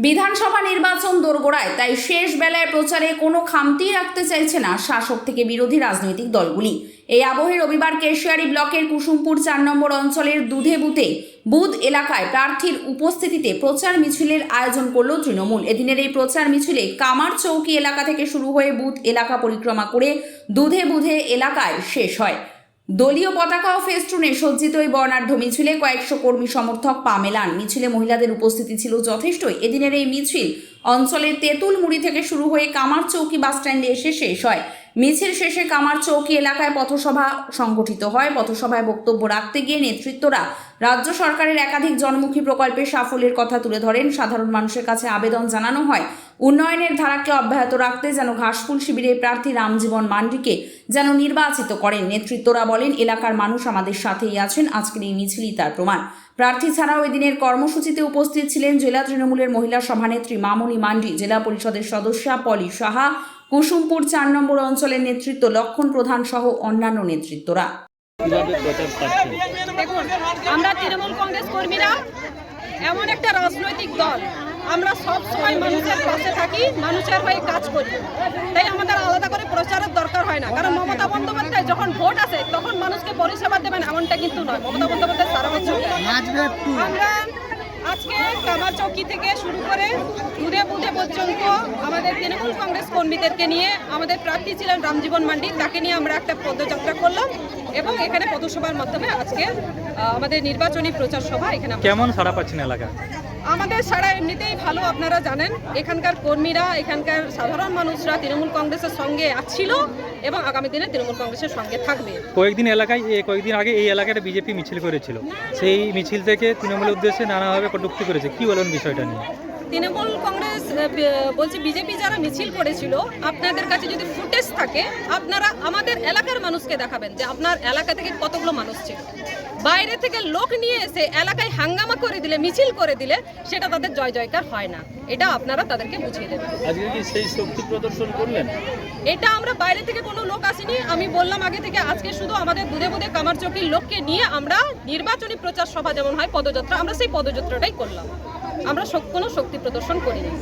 বিধানসভা নির্বাচন দোরগোড়ায়, তাই শেষ বেলায় প্রচারে কোনো খামতি রাখতে চাইছে না শাসক থেকে বিরোধী রাজনৈতিক দলগুলি। এই আবহে রবিবার কেশিয়ারি ব্লকের কুসুমপুর 4 নম্বর অঞ্চলের দুধে বুথে বুথ এলাকায় প্রার্থীর উপস্থিতিতে প্রচার মিছিলের আয়োজন করল তৃণমূল। এদিনের এই প্রচার মিছিলে কামার চৌকি এলাকা থেকে শুরু হয়ে বুথ এলাকা পরিক্রমা করে দুধে বুধে এলাকায় শেষ হয়। দলীয় পতাকা ও ফেস্টুনে সজ্জিত এই বর্ণাঢ্য মিছিলে কয়েকশো কর্মী সমর্থক পা মেলান। মিছিলে মহিলাদের উপস্থিতি ছিল যথেষ্টই। এদিনের এই মিছিল অঞ্চলের তেঁতুলমুড়ি থেকে শুরু হয়ে কামার চৌকি বাসস্ট্যান্ডে এসে শেষ হয়। মিছিল শেষে কামার চৌকি এলাকায় পথসভা সংগঠিত হয়। পথসভায় বক্তব্য রাখতে গিয়ে নেতৃত্বরা রাজ্য সরকারের একাধিক জনমুখী প্রকল্পের সাফল্যের কথা তুলে ধরেন। সাধারণ মানুষের কাছে আবেদন জানানো হয় উন্নয়নের ধারাকে অব্যাহত রাখতে যেন ঘাসফুল শিবিরের প্রার্থী রামজীবন মান্ডিকে যেন নির্বাচিত করেন। নেতৃত্বরা বলেন, এলাকার মানুষ আমাদের সাথেই আছেন, আজকের এই মিছিলই তার প্রমাণ। প্রার্থী ছাড়াও এদিনের কর্মসূচিতে উপস্থিত ছিলেন জেলা তৃণমূলের মহিলা সভানেত্রী মামনি মান্ডি, জেলা পরিষদের সদস্যা পলি সাহা, কুসুমপুর 4 নম্বর অঞ্চলের নেতৃত্ব লক্ষণ প্রধান সহ অন্যান্য নেতৃত্বরা। দেখুন, আমরা তৃণমূল কংগ্রেস কর্মীরা এমন একটা রাজনৈতিক দল, আমরা সব সময় মানুষের পাশে থাকি, মানুষের হয়ে কাজ করি। তাই আমাদের আলাদা করে প্রচারের দরকার হয় না, কারণ মমতা বন্দ্যোপাধ্যায় যখন ভোট আসে তখন মানুষকে পরিষেবা দেবেন এমনটা কিন্তু নয়। মমতা বন্দ্যোপাধ্যায় সারা বছর আমরা আজকে কামার চৌকি থেকে শুরু করে দুধে বুধে পর্যন্ত আমাদের তৃণমূল কংগ্রেস কর্মীদেরকে নিয়ে, আমাদের প্রার্থী ছিলেন রামজীবন মান্ডি, তাকে নিয়ে আমরা একটা পদযাত্রা করলাম এবং এখানে পথসভার মাধ্যমে আজকে আমাদের নির্বাচনী প্রচার সভা এখানে। কেমন সাড়া পাচ্ছেন এলাকা? আমাদের সারা এমনিতেই ভালো। আপনারা জানেন এখানকার কর্মীরা, এখানকার সাধারণ মানুষরা তৃণমূল কংগ্রেসের সঙ্গে ছিল এবং আগামী দিনে তৃণমূল কংগ্রেসের সঙ্গে থাকবে। কয়েকদিন আগে এই এলাকাটা বিজেপি মিছিল করেছিল, সেই মিছিল থেকে তৃণমূলের উদ্দেশ্যে নানাভাবে কটূক্তি করেছে, কি বলেন বিষয়টা নিয়ে? তৃণমূল কংগ্রেস বলছে বিজেপি যারা মিছিল করেছিল, আপনাদের কাছে যদি ফুটেজ থাকে আপনারা আমাদের এলাকার মানুষকে দেখাবেন যে আপনার এলাকা থেকে কতগুলো মানুষ ছিল। বাইরে থেকে লোক নিয়ে এসে এলাকায় হাঙ্গামা করে দিলে, মিছিল করে দিলে সেটা তাদের জয় জয়কার হয় না। এটা আপনারা তাদেরকে বুঝিয়ে দেবেন। আজকে কি সেই শক্তি প্রদর্শন করলেন? এটা আমরা বাইরে থেকে কোনো লোক আসেনি, আমি বললাম আগে থেকে, আজকে শুধু আমাদের দুধে বুধে কামার চৌকির লোককে নিয়ে আমরা নির্বাচনী প্রচার সভা যেমন হয় পদযাত্রা, আমরা সেই পদযাত্রাটাই করলাম। আমরা কোনো শক্তি প্রদর্শন করিনি।